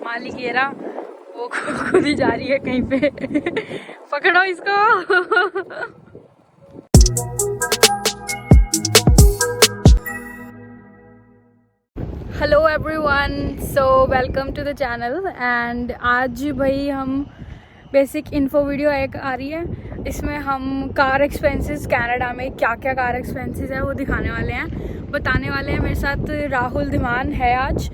मालिक ये रहा, वो खुद ही जा रही है कहीं पे। पकड़ो इसको। Hello everyone, so welcome to the channel. And आज भाई हम बेसिक इन्फो वीडियो एक आ रही है, इसमें हम कार एक्सपेंसेस कनाडा में क्या क्या कार एक्सपेंसेस है वो दिखाने वाले हैं, बताने वाले हैं। मेरे साथ राहुल धीमान है आज,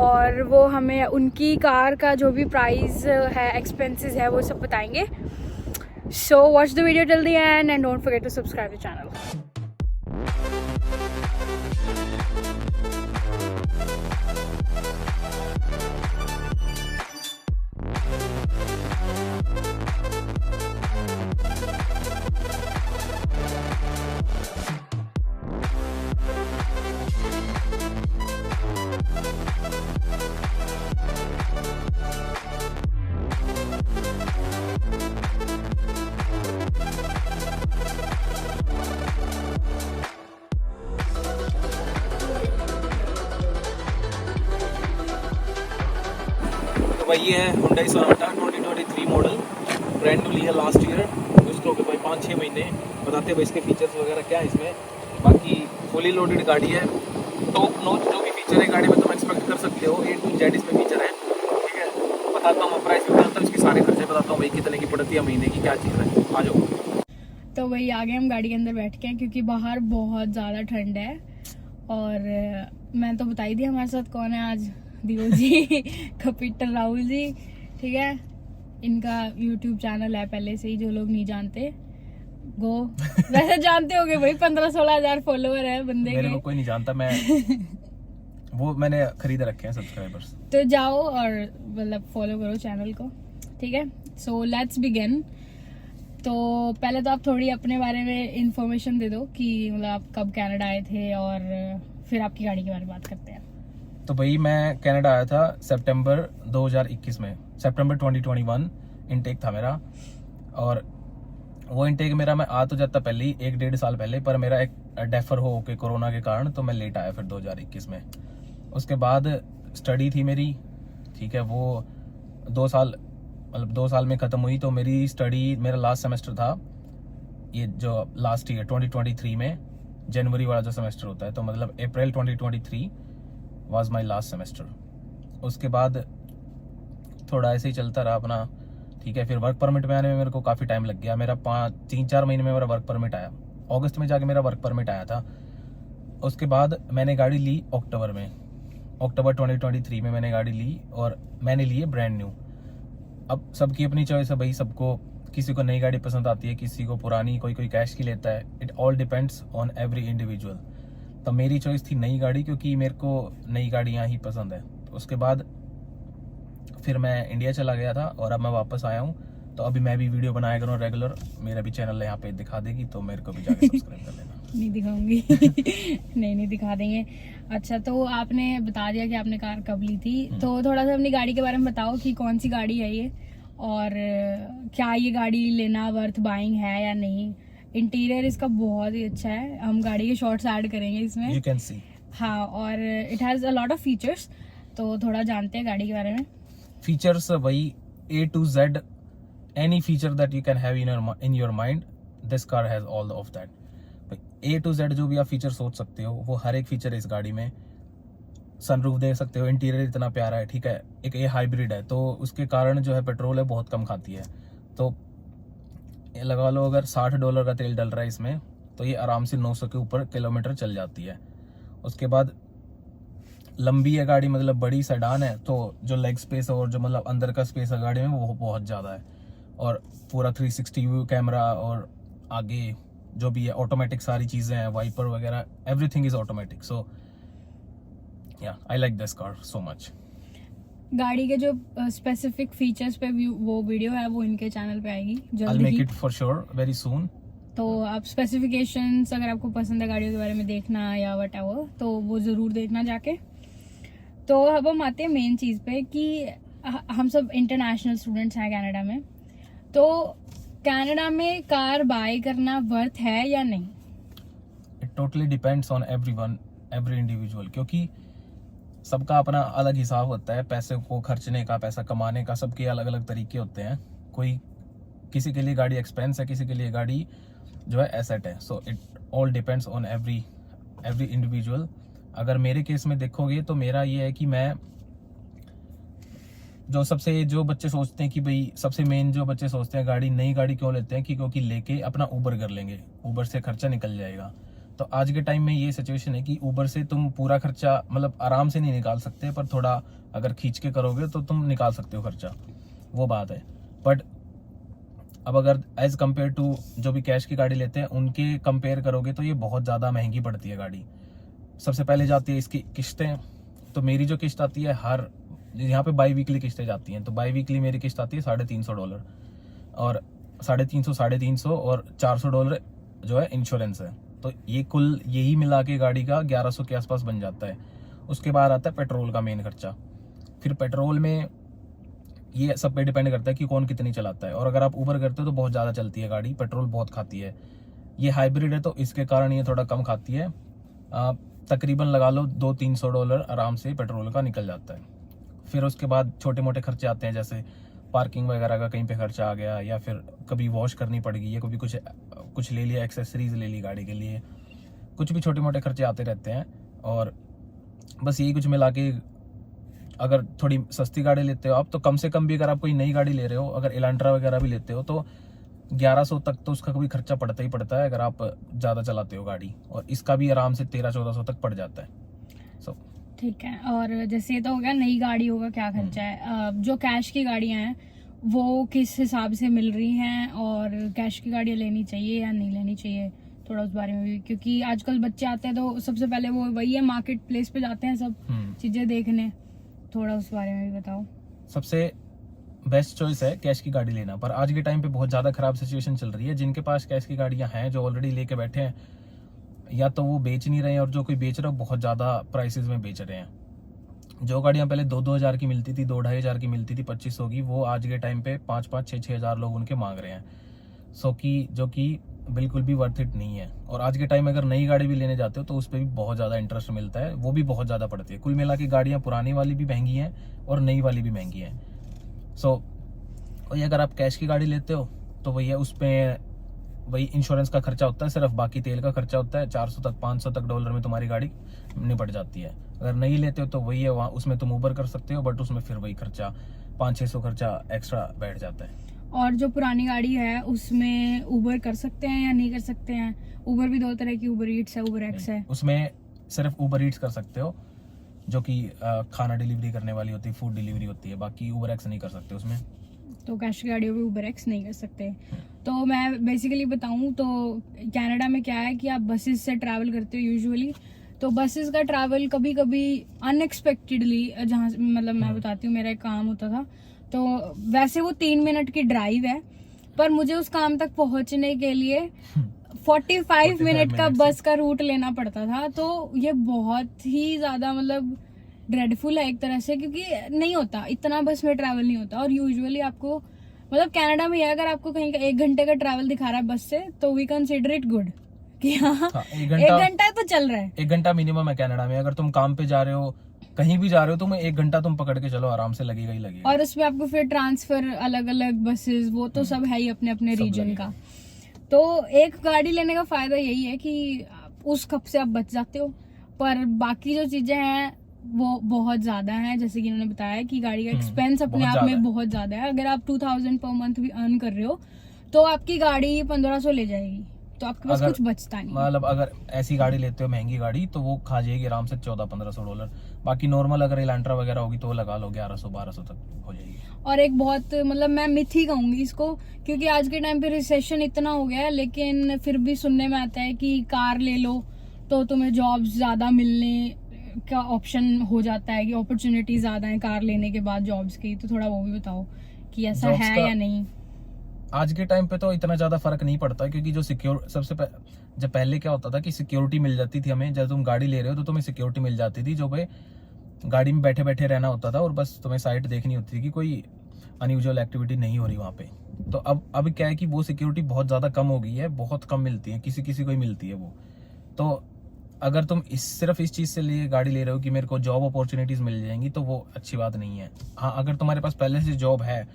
और वो हमें उनकी कार का जो भी प्राइस है, एक्सपेंसेस है, वो सब बताएंगे। So watch the video till the end and don't forget to subscribe the channel. भाई ये है Hyundai Sonata 2023 model, brand new ली है लास्ट ईयर। इसको के भाई 5-6 महीने बताते हैं भाई इसके फीचर्स वगैरह क्या है इसमें। बाकी फुली लोडेड गाड़ी है, टॉप नॉच जो भी फीचर है गाड़ी में तुम एक्सपेक्ट कर सकते हो, A to Z इसमें फीचर है। ठीक है, बताता हूँ प्राइस भी बताता हूँ, इसके सारे खर्चे बताता हूँ भाई कितने की पड़ती है महीने की, क्या चीज़ है। आ जाओ। तो भाई आगे हम गाड़ी के अंदर बैठ के, क्योंकि बाहर बहुत ज़्यादा ठंड है। और मैं तो बता ही दी हमारे साथ कौन है आज, दियो जी, कपिटल राहुल जी। ठीक है, इनका YouTube चैनल है पहले से ही, जो लोग नहीं जानते गो वैसे जानते होगे भाई, 15-16 हजार फॉलोवर है बंदे मेरे के। को कोई नहीं जानता, मैं वो मैंने खरीद रखे हैं सब्सक्राइबर्स। तो जाओ और मतलब फॉलो करो चैनल को। ठीक है, सो लेट्स बिगिन। तो पहले तो आप थोड़ी अपने बारे में इंफॉर्मेशन दे दो कि मतलब आप कब कनाडा आए थे, और फिर आपकी गाड़ी के बारे में बात करते हैं। तो भाई मैं कनाडा आया था सितंबर 2021 में, सितंबर 2021 इनटेक था मेरा। और वो इनटेक मेरा, मैं आ तो जाता पहले ही 1-1.5 साल पहले, पर मेरा एक डेफर हो के कोरोना के कारण, तो मैं लेट आया फिर 2021 में। उसके बाद स्टडी थी मेरी, ठीक है, वो 2 साल मतलब 2 साल में ख़त्म हुई। तो मेरी स्टडी, मेरा लास्ट सेमेस्टर था ये जो लास्ट ईयर 2023 में, जनवरी वाला जो सेमेस्टर होता है, तो मतलब अप्रैल 2023 वाज माय लास्ट सेमेस्टर। उसके बाद थोड़ा ऐसे ही चलता रहा अपना। ठीक है, फिर वर्क परमिट में आने में मेरे को काफ़ी टाइम लग गया। मेरा 3-4 महीने में मेरा वर्क परमिट आया, अगस्त में जाके मेरा वर्क परमिट आया था। उसके बाद मैंने गाड़ी ली अक्टूबर 2023 में मैंने गाड़ी ली, और मैंने ली है ब्रांड न्यू। अब सबकी अपनी चॉइस है भाई, सबको, किसी को नई गाड़ी पसंद आती है, किसी को पुरानी, कोई कैश की लेता है। It all depends on every individual. तो मेरी चॉइस थी नई गाड़ी, क्योंकि मेरे को नई गाड़ियाँ ही पसंद है। तो उसके बाद फिर मैं इंडिया चला गया था, और अब मैं वापस आया हूँ। तो अभी मैं भी वीडियो बनाया करूँ रेगुलर, मेरा भी चैनल यहाँ पे दिखा देगी, तो मेरे को भी जाके सब्सक्राइब कर लेना। नहीं दिखाऊंगी। नहीं दिखा देंगे। अच्छा, तो आपने बता दिया कि आपने कार कब ली थी, तो थोड़ा सा अपनी गाड़ी के बारे में बताओ कि कौन सी गाड़ी है ये, और क्या ये गाड़ी लेना वर्थ बाइंग है या नहीं। इंटीरियर इसका बहुत ही अच्छा है, हम गाड़ी के शॉर्ट्स ऐड करेंगे इसमें, यू कैन सी। हाँ, और it has a lot of features, तो थोड़ा जानते हैं गाड़ी के बारे में। फीचर्स भाई A to Z, any feature that you can have in your mind, this car has all of that. A to Z जो भी आप फीचर सोच सकते हो, वो हर एक फीचर है इस गाड़ी में। सनरूफ देख सकते हो, इंटीरियर इतना प्यारा है। ठीक है, एक A हाइब्रिड है, तो उसके कारण जो है पेट्रोल है बहुत कम खाती है। तो ये लगा लो, अगर $60 का तेल डल रहा है इसमें, तो ये आराम से 900 के ऊपर किलोमीटर चल जाती है। उसके बाद लंबी है गाड़ी, मतलब बड़ी सेडान है, तो जो लेग स्पेस और जो मतलब अंदर का स्पेस है गाड़ी में, वो बहुत ज़्यादा है। और पूरा 360 व्यू कैमरा, और आगे जो भी है ऑटोमेटिक सारी चीज़ें हैं, वाइपर वगैरह, everything is automatic. So yeah I like this car so much. गाड़ी के जो स्पेसिफिक फीचर्स पे वो वीडियो है, वो इनके चैनल पे आएगी जल्दी I'll make it for sure very soon। तो आप स्पेसिफिकेशंस, अगर आपको पसंद है गाड़ियों के बारे में देखना या व्हाटएवर, तो वो ज़रूर देखना जाके। तो अब हम आते हैं मेन चीज़ पे कि हम सब इंटरनेशनल स्टूडेंट्स हैं कनाडा में, तो कनाडा में कार बाय करना वर्थ है या नहीं? It totally depends on everyone, every individual, क्योंकि सबका अपना अलग हिसाब होता है, पैसे को खर्चने का, पैसा कमाने का, सबके अलग अलग तरीके होते हैं। कोई किसी के लिए गाड़ी एक्सपेंस है, किसी के लिए गाड़ी जो है एसेट है। So it all depends on every individual. अगर मेरे केस में देखोगे तो मेरा ये है कि मैं जो बच्चे सोचते हैं कि भाई सबसे मेन जो बच्चे सोचते हैं गाड़ी, नई गाड़ी क्यों लेते हैं कि क्योंकि लेके अपना ऊबर कर लेंगे, ऊबर से खर्चा निकल जाएगा। तो आज के टाइम में ये सिचुएशन है कि ऊबर से तुम पूरा खर्चा मतलब आराम से नहीं निकाल सकते, पर थोड़ा अगर खींच के करोगे तो तुम निकाल सकते हो खर्चा, वो बात है। बट अब अगर एज कम्पेयर टू जो भी कैश की गाड़ी लेते हैं उनके कंपेयर करोगे तो ये बहुत ज़्यादा महंगी पड़ती है गाड़ी। सबसे पहले जाती है इसकी किस्तें। तो मेरी जो किस्त आती है हर यहाँ पे बाई वीकली किस्तें जाती हैं, तो बाई वीकली मेरी किस्त आती है $350 और 350 और $400 जो है इंश्योरेंस है। तो ये कुल यही मिला के गाड़ी का 1100 के आसपास बन जाता है। उसके बाद आता है पेट्रोल का मेन खर्चा। फिर पेट्रोल में ये सब पे डिपेंड करता है कि कौन कितनी चलाता है, और अगर आप ऊबर करते हो तो बहुत ज़्यादा चलती है गाड़ी, पेट्रोल बहुत खाती है। ये हाइब्रिड है तो इसके कारण ये थोड़ा कम खाती है। तकरीबन लगा लो $200-300 आराम से पेट्रोल का निकल जाता है। फिर उसके बाद छोटे मोटे खर्चे आते हैं, जैसे पार्किंग वगैरह का कहीं पे खर्चा आ गया, या फिर कभी वॉश करनी पड़ेगी, या कभी कुछ ले लिया, एक्सेसरीज ले ली गाड़ी के लिए, कुछ भी छोटे मोटे खर्चे आते रहते हैं। और बस यही कुछ मिला के अगर थोड़ी सस्ती गाड़ी लेते हो आप तो कम से कम भी अगर आप कोई नई गाड़ी ले रहे हो, अगर इलांट्रा वगैरह भी लेते हो तो 1100 तक तो उसका कभी खर्चा पड़ता ही पड़ता है अगर आप ज़्यादा चलाते हो गाड़ी, और इसका भी आराम से 1300-1400 तक पड़ जाता है। सो ठीक है। और जैसे ये तो हो गया नई गाड़ी होगा क्या खर्चा है, जो कैश की गाड़ियां हैं वो किस हिसाब से मिल रही हैं, और कैश की गाड़ियां लेनी चाहिए या नहीं लेनी चाहिए, थोड़ा उस बारे में भी, क्योंकि आजकल बच्चे आते हैं तो सबसे पहले वो वही है, मार्केट प्लेस पे जाते हैं सब चीजें देखने, थोड़ा उस बारे में भी बताओ। सबसे बेस्ट चॉइस है कैश की गाड़ी लेना, पर आज के टाइम पे बहुत ज़्यादा खराब सिचुएशन चल रही है। जिनके पास कैश की गाड़ियां हैं, जो ऑलरेडी लेके बैठे हैं, या तो वो बेच नहीं रहे हैं, और जो कोई बेच रहा है बहुत ज़्यादा प्राइसेस में बेच रहे हैं। जो गाड़ियां पहले 2-2 हज़ार की मिलती थी, 2-2.5 हज़ार की मिलती थी 2500 की, वो आज के टाइम पे 5-5, 6-6 हज़ार लोग उनके मांग रहे हैं। जो कि बिल्कुल भी वर्थ इट नहीं है। और आज के टाइम में अगर नई गाड़ी भी लेने जाते हो तो उस पर भी बहुत ज़्यादा इंटरेस्ट मिलता है, वो भी बहुत ज़्यादा पड़ती है। कुल मिला के गाड़ियाँ पुरानी वाली भी महंगी हैं और नई वाली भी महंगी हैं। वही अगर आप कैश की गाड़ी लेते हो तो वही है, उस पर वही इंश्योरेंस का खर्चा होता है सिर्फ, बाकी तेल का खर्चा होता है 400 तक $500 तक में तुम्हारी गाड़ी निपट जाती है। अगर नहीं लेते हो तो वही है, वहाँ उसमें तुम ऊबर कर सकते हो, बट उसमें फिर वही खर्चा 500-600 खर्चा एक्स्ट्रा बैठ जाता है। और जो पुरानी गाड़ी है उसमें ऊबर कर सकते हैं या नहीं कर सकते हैं? ऊबर भी दो तरह की, ऊबर ईट्स है, ऊबर एक्स है। उसमें सिर्फ ऊबर ईट्स कर सकते हो, जो कि खाना डिलीवरी करने वाली होती है, फूड डिलीवरी होती है, बाकी ऊबर एक्स नहीं कर सकते उसमें। तो कैश की गाड़ियों में ऊबर एक्स नहीं कर सकते। तो मैं बेसिकली बताऊं तो कनाडा में क्या है कि आप बसेस से ट्रैवल करते हो यूजुअली, तो बसेस का ट्रैवल कभी कभी अनएक्सपेक्टेडली, जहाँ मतलब मैं बताती हूँ, मेरा एक काम होता था, तो वैसे वो 3 मिनट की ड्राइव है, पर मुझे उस काम तक पहुंचने के लिए 45 मिनट का बस का रूट लेना पड़ता था। तो ये बहुत ही ज्यादा मतलब ड्रेडफुल है एक तरह से, क्योंकि नहीं होता इतना बस में ट्रैवल नहीं होता। और यूजुअली आपको मतलब कनाडा में अगर आपको कहीं का 1 घंटे का ट्रैवल दिखा रहा है बस से, तो वी कंसिडर इट गुड कि हाँ 1 घंटा तो चल रहा है। 1 घंटा मिनिमम है कनाडा में। अगर तुम काम पे जा रहे हो, कहीं भी जा रहे हो, तो 1 घंटा तुम पकड़ के चलो, आराम से लगेगा ही लगेगा। और उसमें आपको फिर ट्रांसफर, अलग अलग बसेस, वो तो सब है ही अपने अपने रीजन का। तो एक गाड़ी लेने का फायदा यही है कि उस खप से आप बच जाते हो, पर बाकी जो चीजें हैं वो बहुत ज्यादा हैं। जैसे कि इन्होंने बताया कि गाड़ी का एक्सपेंस अपने आप में बहुत ज्यादा है। अगर आप 2000 पर मंथ भी अर्न कर रहे हो तो आपकी गाड़ी 1500 ले जाएगी, तो आपके पास कुछ बचता नहीं। मतलब अगर ऐसी गाड़ी लेते हो महंगी गाड़ी, तो वो खा जाएगी आराम से $1400-1500। बाकी नॉर्मल अगर इलांट्रा वगैरह होगी तो वो लगा लो 1100-1200 तक हो जाएगी। और एक बहुत मतलब मैं मिथ ही कहूंगी इसको, क्योंकि आज के टाइम पे रिसेशन इतना हो गया है, लेकिन फिर भी सुनने में आता है कि कार ले लो तो तुम्हें जॉब्स ज्यादा मिलने का ऑप्शन हो जाता है, कि अपॉर्चुनिटी ज्यादा है कार लेने के बाद जॉब्स की। तो थोड़ा वो भी बताओ कि ऐसा है या नहीं। आज के टाइम पे तो इतना ज्यादा फर्क नहीं पड़ता, क्योंकि जो जब पहले क्या होता था कि सिक्योरिटी मिल जाती थी हमें, जब तुम गाड़ी ले रहे हो तो तुम्हें सिक्योरिटी मिल जाती थी, जो भाई गाड़ी में बैठे बैठे रहना होता था और बस तुम्हें साइड देखनी होती थी कि कोई अनयूजुअल एक्टिविटी नहीं हो रही वहाँ पे। तो अब क्या है कि वो सिक्योरिटी बहुत ज्यादा कम हो गई है, बहुत कम मिलती है, किसी किसी को ही मिलती है वो। तो अगर तुम सिर्फ इस चीज से लिए गाड़ी ले रहे हो कि मेरे को जॉब अपॉर्चुनिटीज मिल जाएंगी, तो वो अच्छी बात नहीं है। हाँ, अगर तुम्हारे पास पहले से जॉब है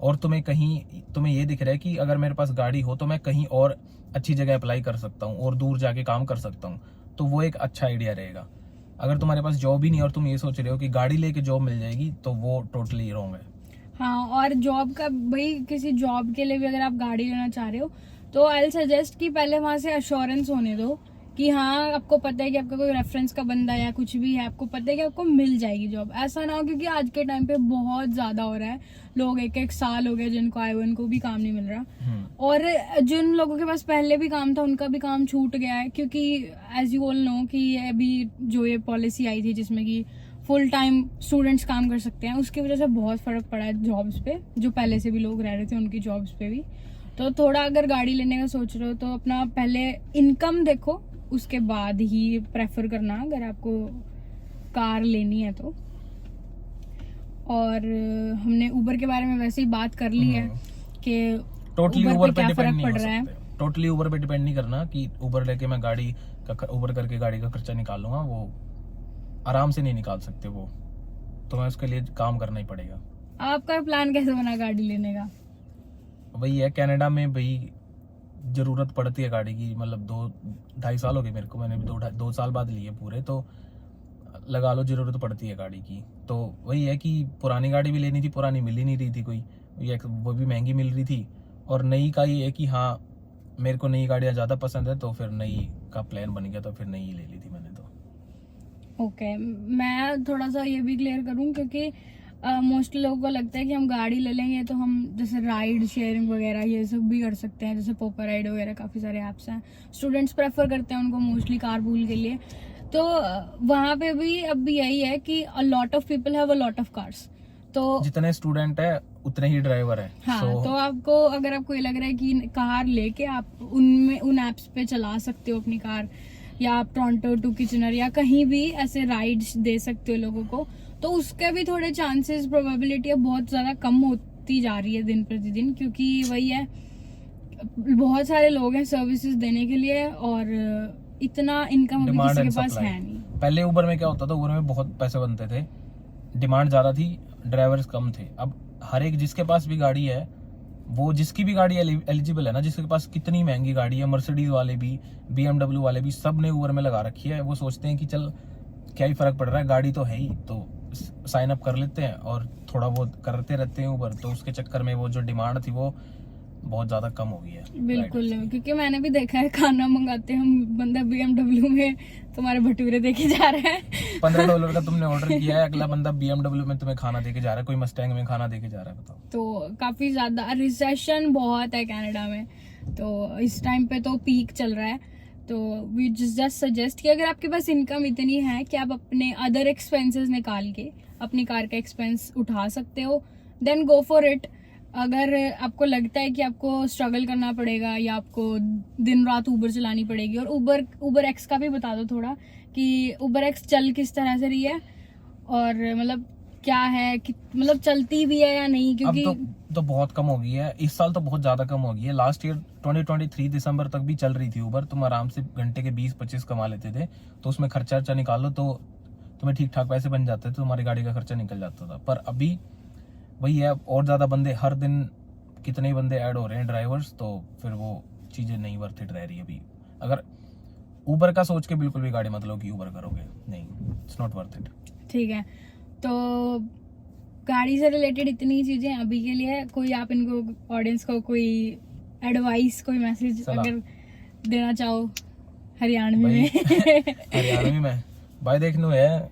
और तुम्हें ये दिख रहा है कि अगर मेरे पास गाड़ी हो तो मैं कहीं और अच्छी जगह अप्लाई कर सकता हूँ और दूर जाके काम कर सकता हूँ, तो वो एक अच्छा आइडिया रहेगा। अगर तुम्हारे पास जॉब ही नहीं और तुम ये सोच रहे हो कि गाड़ी लेके जॉब मिल जाएगी, तो वो टोटली रॉन्ग है। हाँ, और जॉब का भाई, किसी जॉब के लिए भी अगर आप गाड़ी लेना चाह रहे हो तो आई सजेस्ट कि पहले वहां से अश्योरेंस होने दो कि हाँ, आपको पता है कि आपका कोई रेफरेंस का बंदा या कुछ भी है, आपको पता है कि आपको मिल जाएगी जॉब। ऐसा ना हो, क्योंकि आज के टाइम पे बहुत ज्यादा हो रहा है, लोग एक साल हो गए जिनको आए हुए उनको भी काम नहीं मिल रहा, और जिन लोगों के पास पहले भी काम था उनका भी काम छूट गया है, क्योंकि एज यू ऑल नो कि ये अभी जो ये पॉलिसी आई थी जिसमें कि फुल टाइम स्टूडेंट्स काम कर सकते हैं, उसकी वजह से बहुत फर्क पड़ा है जॉब्स पे। जो पहले से भी लोग रह रहे थे उनकी जॉब्स पे भी। तो थोड़ा अगर गाड़ी लेने का सोच रहे हो तो अपना पहले इनकम देखो, उसके बाद ही प्रेफर करना अगर आपको कार लेनी है तो। और हमने उबर के बारे में वैसे ही बात कर ली है कि टोटली उबर उबर पे पे क्या डिपेंड फर्क नहीं पड़ हो रहा है। सकते। टोटली उबर पे डिपेंड नहीं करना कि उबर लेके मैं उबर करके गाड़ी का खर्चा निकाल लूंगा, वो आराम से नहीं निकाल सकते वो, तो मैं उसके लिए काम करना ही पड़ेगा। आपका प्लान कैसे बना गाड़ी लेने का? वही है, कनाडा में भाई जरूरत पड़ती है गाड़ी की। मतलब 2-2.5 साल हो गए मेरे को, मैंने भी 2 साल बाद लिए पूरे, तो लगा लो जरूरत पड़ती है गाड़ी की। तो वही है कि पुरानी गाड़ी भी लेनी थी, पुरानी मिल ही नहीं रही थी कोई, वो भी महंगी मिल रही थी। और नई का ये है कि हाँ, मेरे को नई गाड़ियाँ ज़्यादा पसंद है, तो फिर नई का प्लान बन गया, तो फिर नई ले ली थी मैंने तो। ओके, मैं थोड़ा सा ये भी क्लियर करूं, क्योंकि मोस्टली लोगों को लगता है कि हम गाड़ी ले लेंगे तो हम जैसे राइड शेयरिंग वगैरह ये सब भी कर सकते हैं, जैसे पोपर राइड वगैरह काफ़ी सारे ऐप्स हैं। स्टूडेंट्स प्रेफर करते हैं उनको मोस्टली कारपूल के लिए। तो वहाँ पे भी अब भी यही है कि a lot of people have a lot of cars. तो जितने स्टूडेंट है उतने ही ड्राइवर है। हाँ, तो आपको अगर आपको ये लग रहा है कि कार लेके आप उन एप्स पे चला सकते हो अपनी कार, या आप टोरंटो टू किचनर या कहीं भी ऐसे राइड्स दे सकते हो लोगों को, तो उसके भी थोड़े चांसेस, प्रोबेबिलिटी अब बहुत ज्यादा कम होती जा रही है दिन प्रतिदिन, क्योंकि वही है, बहुत सारे लोग हैं सर्विसेज देने के लिए और इतना इनकम अभी किसी के पास है नहीं। पहले उबर में क्या होता था, उबर में बहुत पैसे बनते थे, डिमांड ज्यादा थी, ड्राइवर्स कम थे। अब हर एक जिसके पास भी गाड़ी है, वो जिसकी भी गाड़ी एलिजिबल है ना, जिसके पास कितनी महंगी गाड़ी है, मर्सिडीज वाले भी, BMW वाले भी, सब ने उबर में लगा रखी है। वो सोचते हैं कि चल क्या ही फर्क पड़ रहा है, गाड़ी तो है ही, तो साइन अप कर लेते हैं और थोड़ा बहुत करते रहते हैं उबर। तो उसके चक्कर में वो जो डिमांड थी वो बहुत ज्यादा कम हो गई है। बिल्कुल, क्योंकि मैंने भी देखा है, खाना मंगाते हम, बंदा BMW में तुम्हारे भटूरे देके जा रहा है। $15 का तुमने ऑर्डर किया है, अगला बंदा BMW में तुम्हें खाना देके जा रहा है, कोई मस्टैंग में खाना देके जा रहा है, बताओ। तो काफी ज्यादा रिसेशन बहुत है कनाडा में, तो इस टाइम पे तो पीक चल रहा है। तो वी जस्ट सजेस्ट कि अगर आपके पास इनकम इतनी है कि आप अपने अदर एक्सपेंसेस निकाल के अपनी कार का एक्सपेंस उठा सकते हो, देन गो फॉर इट। अगर आपको लगता है कि आपको स्ट्रगल करना पड़ेगा या आपको दिन रात उबर चलानी पड़ेगी, और उबर एक्स का भी बता दो थोड़ा कि उबर एक्स चल किस तरह से रही है, और मतलब क्या है कि मतलब चलती भी है या नहीं, क्योंकि अब तो बहुत कम हो गई है। इस साल तो बहुत ज्यादा कम हो गई है। लास्ट ईयर 2023 दिसंबर तक भी चल रही थी उबर, तुम आराम से घंटे के 20-25 कमा लेते थे, तो उसमें खर्चा निकालो तो तुम्हें ठीक ठाक पैसे बन जाते थे, तुम्हारी गाड़ी का खर्चा निकल जाता था। पर अभी वही है, और ज्यादा बंदे, हर दिन कितने बंदे ऐड हो रहे हैं ड्राइवर्स, तो फिर वो चीजें नहीं वर्थ इट रह रही अभी। अगर उबर का सोच के बिल्कुल भी गाड़ी मत लो कि उबर करोगे, नहीं, इट्स नॉट वर्थ इट। ठीक है, तो गाड़ी से रिलेटेड इतनी चीजें अभी के लिए। कोई आप इनको ऑडियंस को कोई एडवाइस, कोई मैसेज अगर देना चाहो हरियाणवी में? हरियाणवी में भाई देखनो है,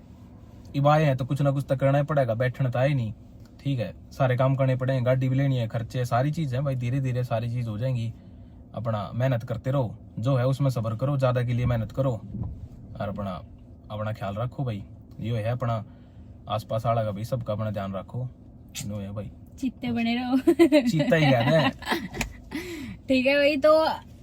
इबाए हैं तो कुछ ना कुछ तो करना ही पड़ेगा, बैठना तो है नहीं, ठीक है, सारे काम करने पड़ेंगे, गाड़ी भी लेनी है, खर्चे, सारी चीज है भाई, धीरे धीरे सारी चीज हो जाएंगी। अपना मेहनत करते रहो, जो है उसमें सब्र करो, ज्यादा के लिए मेहनत करो, और अपना ख्याल रखो भाई। ये है अपना आसपास आड़ा का भाई, सबका अपना ध्यान रखो, नो है भाई, चीते बने रहो। चीता ही कहते हैं। ठीक है भाई, तो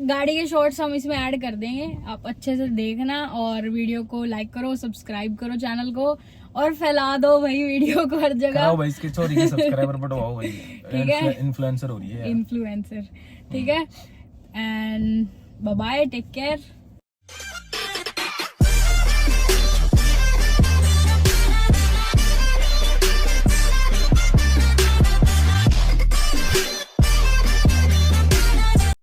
गाड़ी के शॉर्ट्स हम इसमें ऐड कर देंगे, आप अच्छे से देखना, और वीडियो को लाइक करो, सब्सक्राइब करो चैनल को, और फैला दो भाई वीडियो को हर जगह। भाई इसकी छोरी के सब्सक्राइबर बढ़वाओ भाई, ठीक है, इन्फ्लुएंसर हो रही है, इन्फ्लुएंसर, ठीक है, and bye bye, take care.